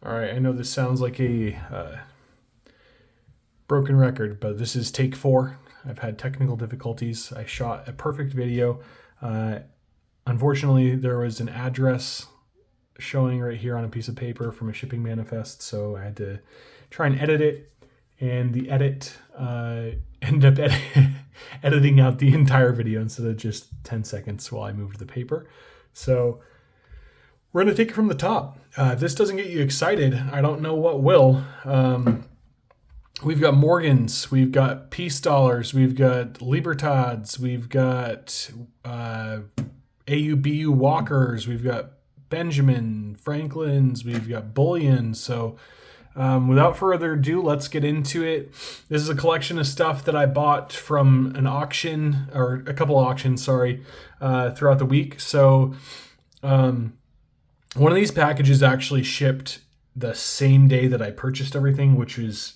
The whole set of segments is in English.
All right, I know this sounds like a broken record, but this is take 4. I've had technical difficulties. I shot a perfect video. Uh, Unfortunately, there was an address showing right here on a piece of paper from a shipping manifest, so I had to try and edit it, and the edit ended up editing out the entire video instead of just 10 seconds while I moved the paper. So we're going to take it from the top. If this doesn't get you excited, I don't know what will. We've got Morgans, we've got Peace Dollars, we've got Libertads, we've got AUBU Walkers, we've got Benjamin Franklin's, we've got Bullion. So without further ado, let's get into it. This is a collection of stuff that I bought from an auction, or a couple auctions, sorry, throughout the week. So one of these packages actually shipped the same day that I purchased everything, which was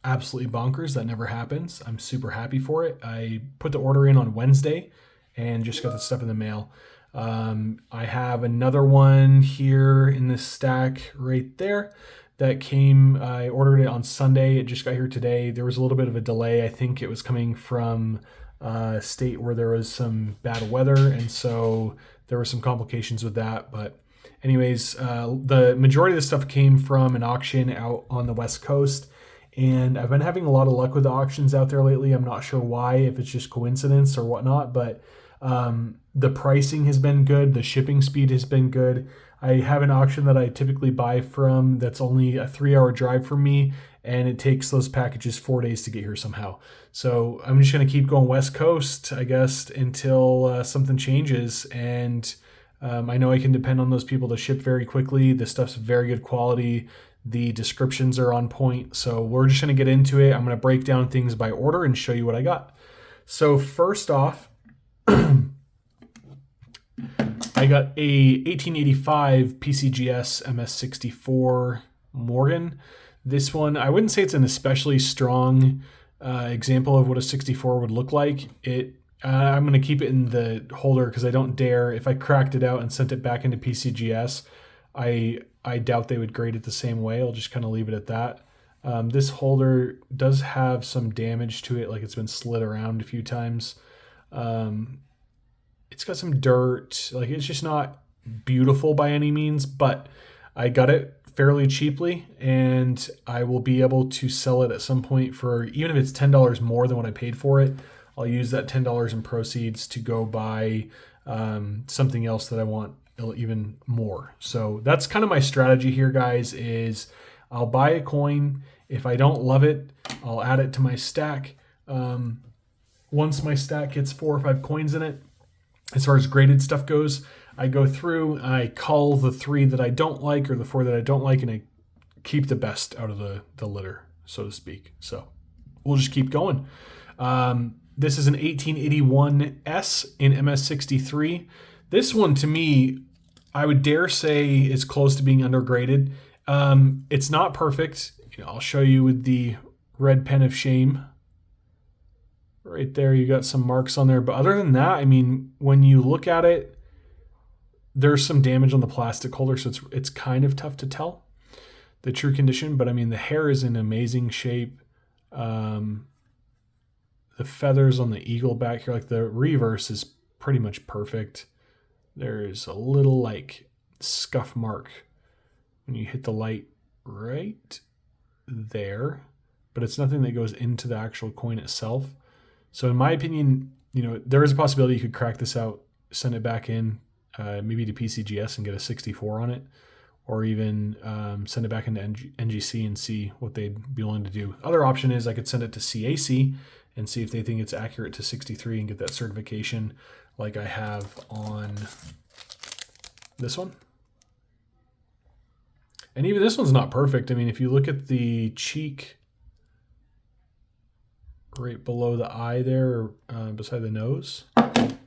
absolutely bonkers. That never happens. I'm super happy for it. I put the order in on Wednesday and just got the stuff in the mail. I have another one here in this stack right there that came. I ordered it on Sunday. It just got here today. There was a little bit of a delay. I think it was coming from a state where there was some bad weather, and so there were some complications with that. But anyways, the majority of the stuff came from an auction out on the West Coast, and I've been having a lot of luck with the auctions out there lately. I'm not sure why, if it's just coincidence or whatnot, but the pricing has been good. The shipping speed has been good. I have an auction that I typically buy from that's only a 3-hour drive from me, and it takes those packages 4 days to get here somehow. So I'm just going to keep going West Coast, I guess, until something changes. And I know I can depend on those people to ship very quickly. The stuff's very good quality. The descriptions are on point. So we're just going to get into it. I'm going to break down things by order and show you what I got. So first off, I got a 1885 PCGS MS64 Morgan. This one, I wouldn't say it's an especially strong example of what a 64 would look like. I'm going to keep it in the holder because I don't dare. If I cracked it out and sent it back into PCGS, I doubt they would grade it the same way. I'll just kind of leave it at that. This holder does have some damage to it, like it's been slid around a few times. It's got some dirt, like it's just not beautiful by any means, but I got it fairly cheaply, and I will be able to sell it at some point for, even if it's $10 more than what I paid for it, I'll use that $10 in proceeds to go buy something else that I want even more. So that's kind of my strategy here, guys, is I'll buy a coin. If I don't love it, I'll add it to my stack. Once my stack gets 4 or 5 coins in it, as far as graded stuff goes, I go through, I cull the 3 that I don't like or the 4 that I don't like, and I keep the best out of the litter, so to speak. So we'll just keep going. This is an 1881S in MS63. This one, to me, I would dare say is close to being undergraded. It's not perfect. I'll show you with the red pen of shame. Right there, you got some marks on there. But other than that, I mean, when you look at it, there's some damage on the plastic holder, so it's kind of tough to tell the true condition. But I mean, the hair is in amazing shape. The feathers on the eagle back here, like the reverse, is pretty much perfect. There's a little like scuff mark when you hit the light right there, but it's nothing that goes into the actual coin itself. So in my opinion, there is a possibility you could crack this out, send it back in, maybe to PCGS and get a 64 on it, or even send it back into NGC and see what they'd be willing to do. Other option is I could send it to CAC and see if they think it's accurate to 63 and get that certification like I have on this one. And even this one's not perfect. I mean, if you look at the cheek right below the eye there, beside the nose, I'll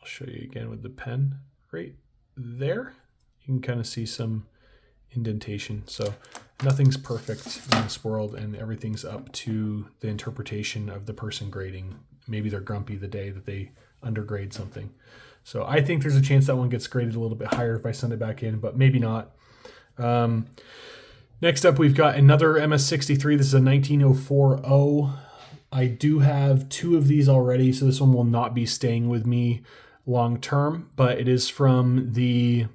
show you again with the pen right there. You can kind of see some indentation. So nothing's perfect in this world, and everything's up to the interpretation of the person grading. Maybe they're grumpy the day that they undergrade something. So I think there's a chance that one gets graded a little bit higher if I send it back in, but maybe not. Next up, we've got another MS63. This is a 19040. I do have two of these already, so this one will not be staying with me long term, but it is from the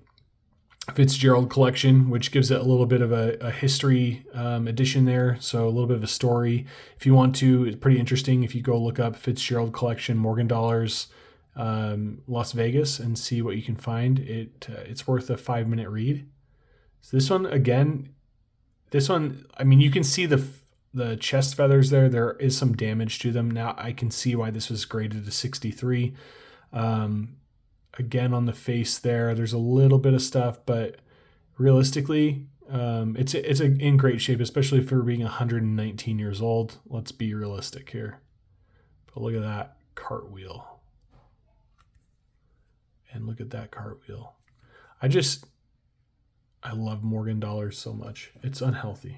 Fitzgerald collection, which gives it a little bit of a history edition there. So a little bit of a story. If you want to, it's pretty interesting. If you go look up Fitzgerald collection, Morgan Dollars, Las Vegas, and see what you can find, it's worth a 5-minute read. So this one, again, I mean, you can see the chest feathers there. There is some damage to them. Now I can see why this was graded to 63. Again, on the face there's a little bit of stuff, but realistically, it's in great shape, especially for being 119 years old. Let's be realistic here. But look at that cartwheel. And look at that cartwheel. I love Morgan Dollars so much. It's unhealthy.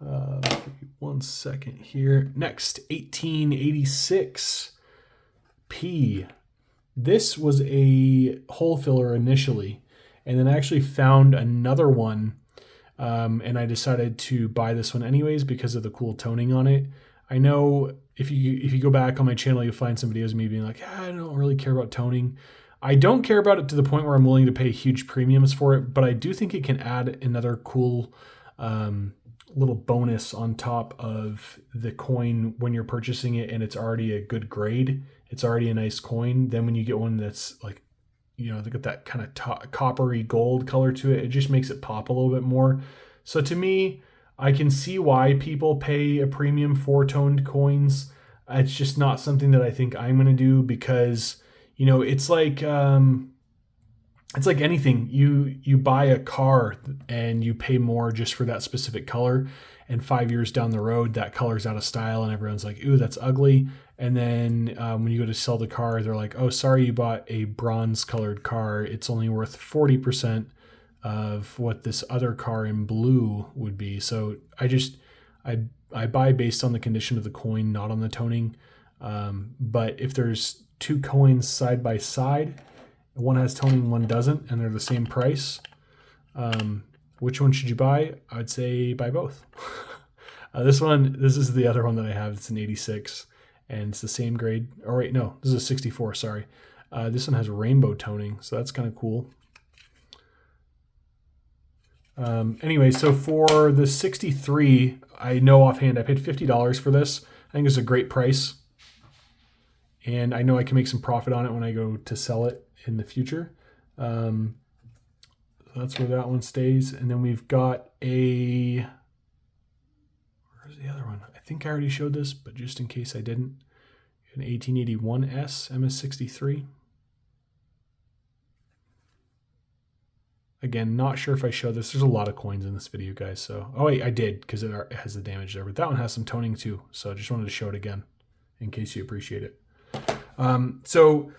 Give me 1 second here. Next, 1886 P. This was a hole filler initially, and then I actually found another one, and I decided to buy this one anyways because of the cool toning on it. I know if you go back on my channel, you'll find some videos of me being like, I don't really care about toning. I don't care about it to the point where I'm willing to pay huge premiums for it, but I do think it can add another cool little bonus on top of the coin when you're purchasing it and it's already a good grade. It's already a nice coin. Then when you get one that's like, they got that kind of coppery gold color to it, it just makes it pop a little bit more. So to me, I can see why people pay a premium for toned coins. It's just not something that I think I'm going to do because, it's like anything. You buy a car and you pay more just for that specific color. And 5 years down the road, that color's out of style and everyone's like, ooh, that's ugly. And then when you go to sell the car, they're like, oh, sorry, you bought a bronze colored car. It's only worth 40% of what this other car in blue would be. So I buy based on the condition of the coin, not on the toning. But if there's two coins side by side, one has toning, one doesn't, and they're the same price, which one should you buy? I would say buy both. This is the other one that I have. It's an 86, and it's the same grade. Oh wait, no, this is a 64. Sorry. This one has rainbow toning, so that's kind of cool. Anyway, so for the 63, I know offhand I paid $50 for this. I think it's a great price, and I know I can make some profit on it when I go to sell it in the future. That's where that one stays. And then we've got where's the other one? I think I already showed this, but just in case I didn't, an 1881S MS63. Again, not sure if I showed this. There's a lot of coins in this video, guys. So, oh wait, I did because it has the damage there. But that one has some toning too. So I just wanted to show it again in case you appreciate it. So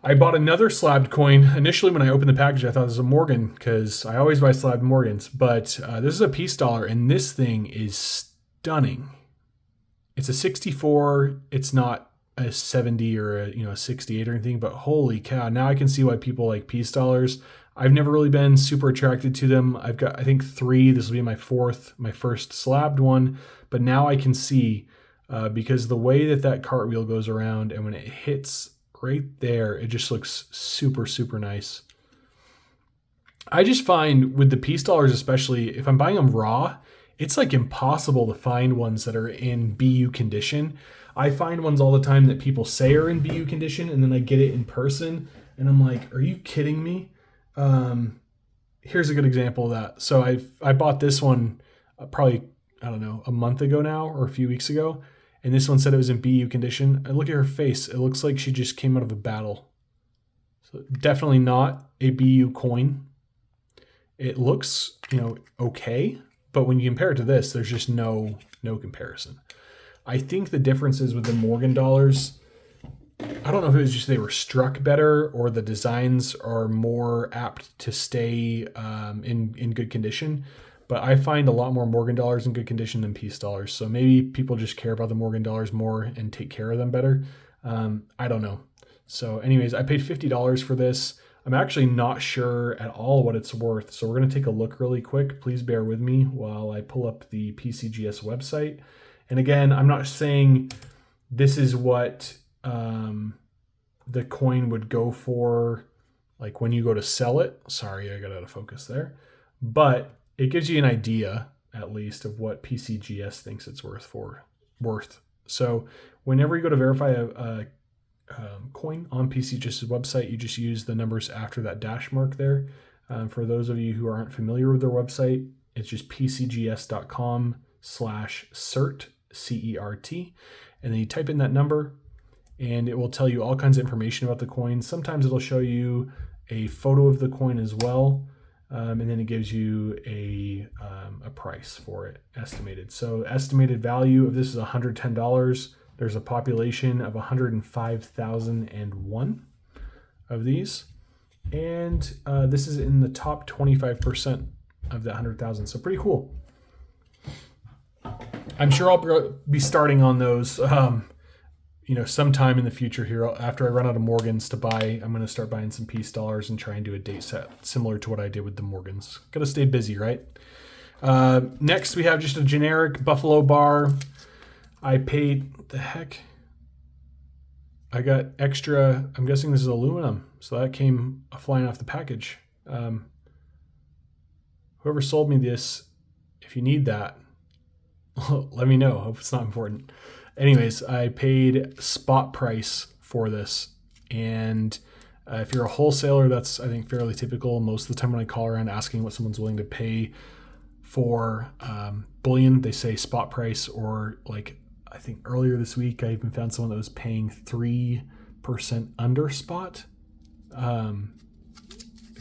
I bought another slabbed coin. Initially, when I opened the package, I thought this was a Morgan because I always buy slabbed Morgans. But this is a peace dollar, and this thing is stunning. It's a 64. It's not a 70 or a 68 or anything. But holy cow! Now I can see why people like peace dollars. I've never really been super attracted to them. I've got, I think, 3. This will be my first slabbed one. But now I can see because the way that cartwheel goes around and when it hits right there, it just looks super, super nice. I just find with the peace dollars, especially if I'm buying them raw, it's like impossible to find ones that are in BU condition. I find ones all the time that people say are in BU condition, and then I get it in person, and I'm like, are you kidding me? Here's a good example of that. So I bought this one probably, I don't know, a month ago now or a few weeks ago. And this one said it was in BU condition. I look at her face. It looks like she just came out of a battle. So definitely not a BU coin. It looks, okay. But when you compare it to this, there's just no comparison. I think the difference is with the Morgan dollars. I don't know if it was just they were struck better or the designs are more apt to stay in good condition. But I find a lot more Morgan dollars in good condition than peace dollars. So maybe people just care about the Morgan dollars more and take care of them better. I don't know. So anyways, I paid $50 for this. I'm actually not sure at all what it's worth. So we're going to take a look really quick. Please bear with me while I pull up the PCGS website. And again, I'm not saying this is what the coin would go for, like when you go to sell it. Sorry, I got out of focus there. But it gives you an idea, at least, of what PCGS thinks it's worth. So whenever you go to verify a coin on PCGS's website, you just use the numbers after that dash mark there. For those of you who aren't familiar with their website, it's just pcgs.com/cert, CERT, and then you type in that number, and it will tell you all kinds of information about the coin. Sometimes it'll show you a photo of the coin as well, and then it gives you a price for it estimated. So estimated value of this is $110. There's a population of 105,001 of these, and this is in the top 25% of that 100,000. So pretty cool. I'm sure I'll be starting on those, sometime in the future here. After I run out of Morgans to buy, I'm going to start buying some Peace dollars and try and do a date set similar to what I did with the Morgans. Got to stay busy, right? Next, we have just a generic Buffalo bar. I paid, what the heck? I got extra, I'm guessing this is aluminum, so that came flying off the package. Whoever sold me this, if you need that, let me know. Hope it's not important. Anyways, I paid spot price for this, and if you're a wholesaler, that's, I think, fairly typical. Most of the time when I call around asking what someone's willing to pay for bullion, they say spot price, or like, I think earlier this week, I even found someone that was paying 3% under spot.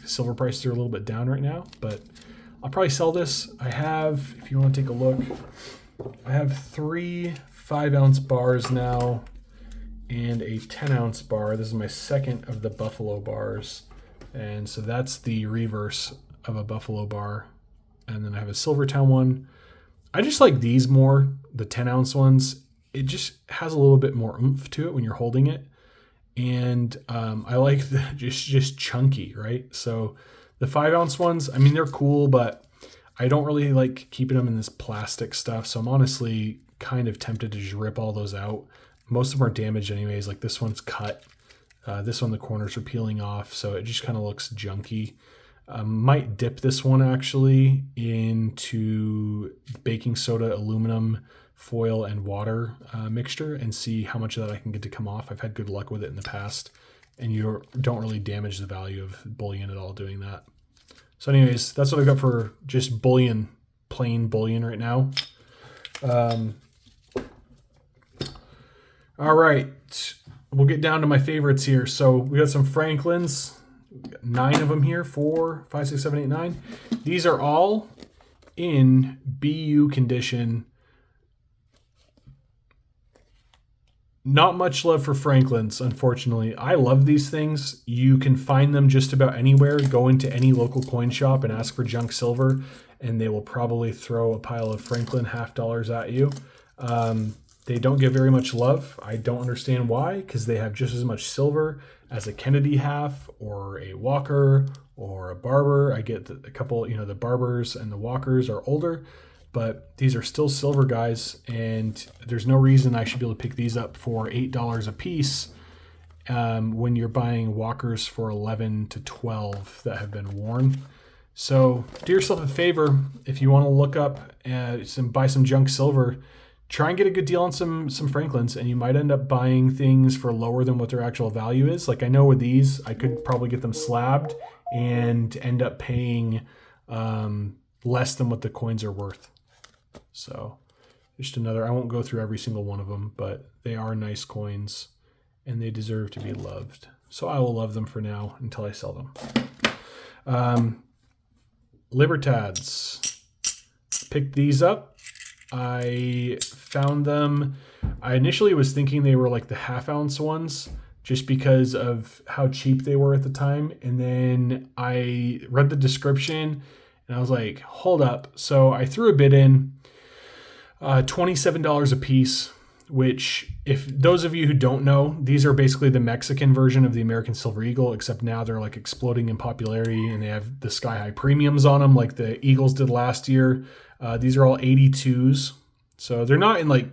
Silver prices are a little bit down right now, but I'll probably sell this. I have, if you want to take a look, I have 3 5-ounce bars now and a 10-ounce bar. This is my second of the Buffalo bars. And so that's the reverse of a Buffalo bar. And then I have a Silvertown one. I just like these more, the 10-ounce ones. It just has a little bit more oomph to it when you're holding it. And I like the just chunky, right? So the 5-ounce ones, I mean, they're cool, but I don't really like keeping them in this plastic stuff. So I'm honestly kind of tempted to just rip all those out. Most of them are damaged anyways. Like this one's cut. This one, the corners are peeling off. So it just kind of looks junky. Might dip this one actually into baking soda, aluminum foil, and water mixture and see how much of that I can get to come off. I've had good luck with it in the past, and you don't really damage the value of bullion at all doing that. So anyways, that's what I've got for just bullion, plain bullion right now. All right, we'll get down to my favorites here. So we got some Franklins, 9 of them here, 4, 5, 6, 7, 8, 9. These are all in BU condition. Not much love for Franklins, unfortunately. I love these things. You can find them just about anywhere. Go into any local coin shop and ask for junk silver, and they will probably throw a pile of Franklin $half at you. They don't get very much love. I don't understand why, because they have just as much silver as a Kennedy half or a Walker or a Barber. I get a couple, the Barbers and the Walkers are older, but these are still silver guys, and there's no reason I should be able to pick these up for $8 a piece when you're buying Walkers for 11 to 12 that have been worn. So do yourself a favor, if you want to look up and buy some junk silver, try and get a good deal on some Franklins, and you might end up buying things for lower than what their actual value is. Like I know with these, I could probably get them slabbed and end up paying less than what the coins are worth. So just another, I won't go through every single one of them, but they are nice coins and they deserve to be loved. So I will love them for now until I sell them. Libertads. Picked these up. I found them. I initially was thinking they were like the half-ounce ones just because of how cheap they were at the time. And then I read the description and I was like, hold up. So I threw a bid in, $27 a piece. which, if those of you who don't know, these are basically the Mexican version of the American Silver Eagle, except now they're like exploding in popularity and they have the sky high premiums on them like the Eagles did last year. These are all 82s. So they're not in like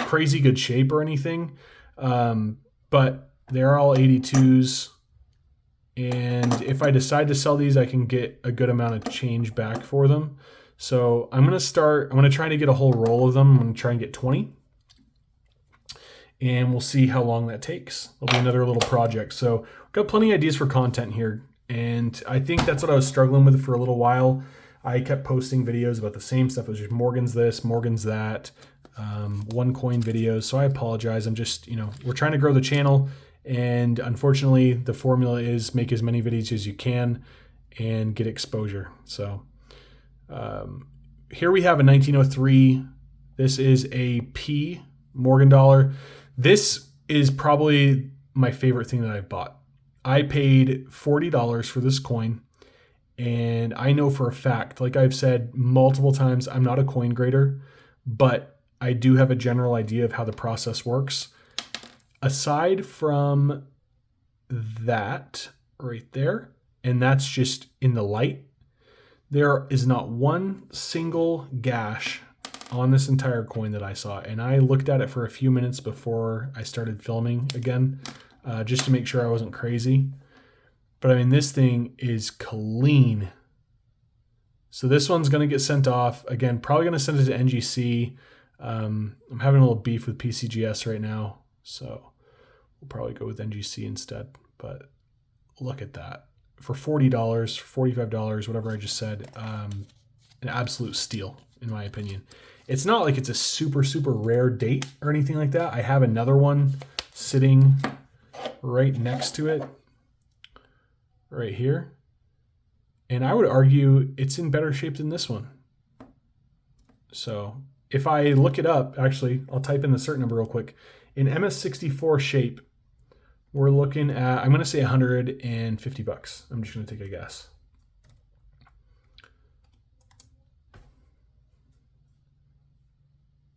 crazy good shape or anything, but they're all 82s. And if I decide to sell these, I can get a good amount of change back for them. So I'm going to try to get a whole roll of them. I'm going to try and get 20. And we'll see how long that takes. It'll be another little project. So we've got plenty of ideas for content here. And I think that's what I was struggling with for a little while. I kept posting videos about the same stuff. It was just Morgan's this, Morgan's that, one coin videos. So I apologize. I'm just, we're trying to grow the channel. And unfortunately, the formula is make as many videos as you can and get exposure. So here we have a 1903. This is a P Morgan dollar. This is probably my favorite thing that I've bought. I paid $40 for this coin, and I know for a fact, like I've said multiple times, I'm not a coin grader, but I do have a general idea of how the process works. Aside from that right there, and that's just in the light, there is not one single gash on this entire coin that I saw. And I looked at it for a few minutes before I started filming again, just to make sure I wasn't crazy. But I mean, this thing is clean. So this one's going to get sent off. Again, probably going to send it to NGC. I'm having a little beef with PCGS right now, so we'll probably go with NGC instead. But look at that. For $40, $45, whatever I just said, an absolute steal, in my opinion. It's not like it's a super, super rare date or anything like that. I have another one sitting right next to it, right here. And I would argue it's in better shape than this one. So if I look it up, actually, I'll type in the cert number real quick. In MS64 shape, we're looking at, I'm going to say $150. I'm just going to take a guess.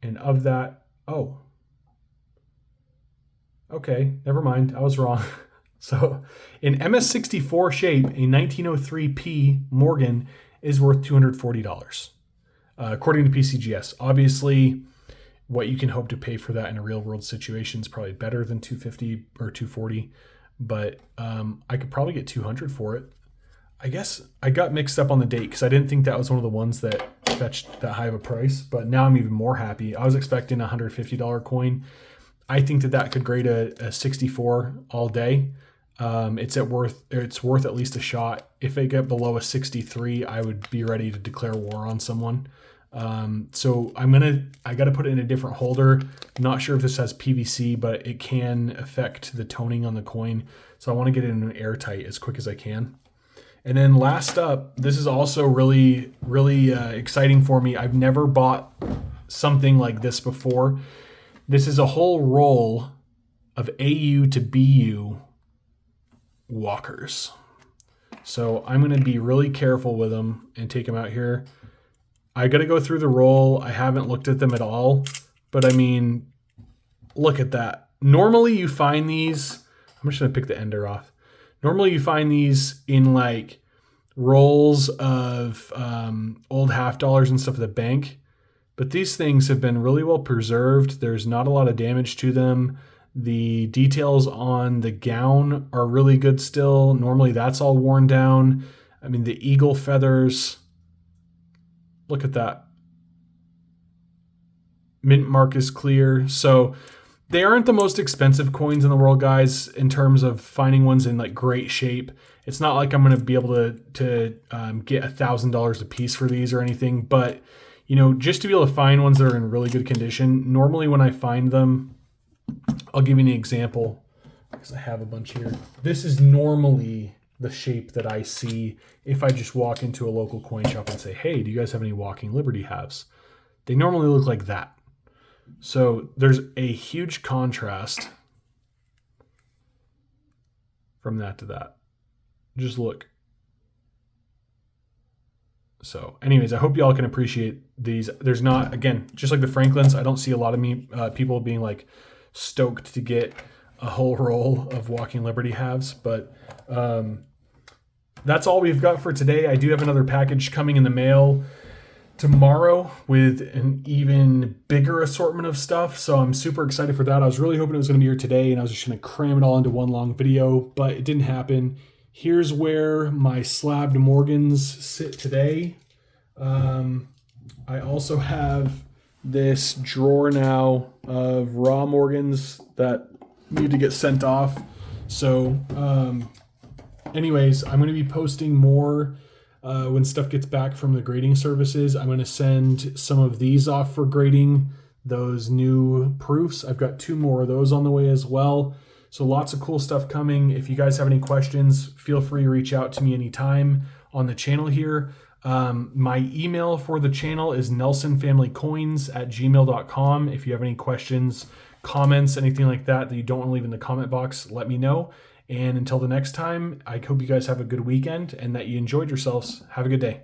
And of that, oh, okay, never mind. I was wrong. So in MS64 shape, a 1903P Morgan is worth $240, according to PCGS. Obviously, what you can hope to pay for that in a real world situation is probably better than $250 or $240, but I could probably get $200 for it. I guess I got mixed up on the date because I didn't think that was one of the ones that fetched that high of a price, but now I'm even more happy. I was expecting a $150 coin. I think that could grade a 64 all day. It's worth at least a shot. If it get below a 63, I would be ready to declare war on someone. So I got to put it in a different holder. Not sure if this has PVC, but it can affect the toning on the coin. So I want to get it in an airtight as quick as I can. And then last up, this is also really, really exciting for me. I've never bought something like this before. This is a whole roll of AU to BU walkers. So I'm going to be really careful with them and take them out here. I got to go through the roll. I haven't looked at them at all, but I mean, look at that. Normally you find these, I'm just going to pick the ender off. Normally you find these in like rolls of old half dollars and stuff at the bank, but these things have been really well preserved. There's not a lot of damage to them. The details on the gown are really good still. Normally that's all worn down. I mean, the eagle feathers, look at that. Mint mark is clear. So they aren't the most expensive coins in the world, guys, in terms of finding ones in like great shape. It's not like I'm going to be able to get $1,000 a piece for these or anything, but just to be able to find ones that are in really good condition. Normally when I find them, I'll give you an example because I have a bunch here. This is normally the shape that I see if I just walk into a local coin shop and say, hey, do you guys have any Walking Liberty halves? They normally look like that. So there's a huge contrast from that to that. Just look. So anyways, I hope y'all can appreciate these. There's not, again, just like the Franklins, I don't see a lot of people being like stoked to get a whole roll of Walking Liberty halves, but that's all we've got for today. I do have another package coming in the mail tomorrow with an even bigger assortment of stuff, so I'm super excited for that. I was really hoping it was going to be here today, and I was just going to cram it all into one long video, but it didn't happen. Here's where my slabbed Morgans sit today. I also have this drawer now of raw Morgans that need to get sent off. So anyways, I'm going to be posting more when stuff gets back from the grading services. I'm going to send some of these off for grading, those new proofs. I've got 2 more of those on the way as well. So lots of cool stuff coming. If you guys have any questions, feel free to reach out to me anytime on the channel here. My email for the channel is nelsonfamilycoins@gmail.com. If you have any questions, comments, anything like that you don't want to leave in the comment box, let me know. And until the next time, I hope you guys have a good weekend and that you enjoyed yourselves. Have a good day.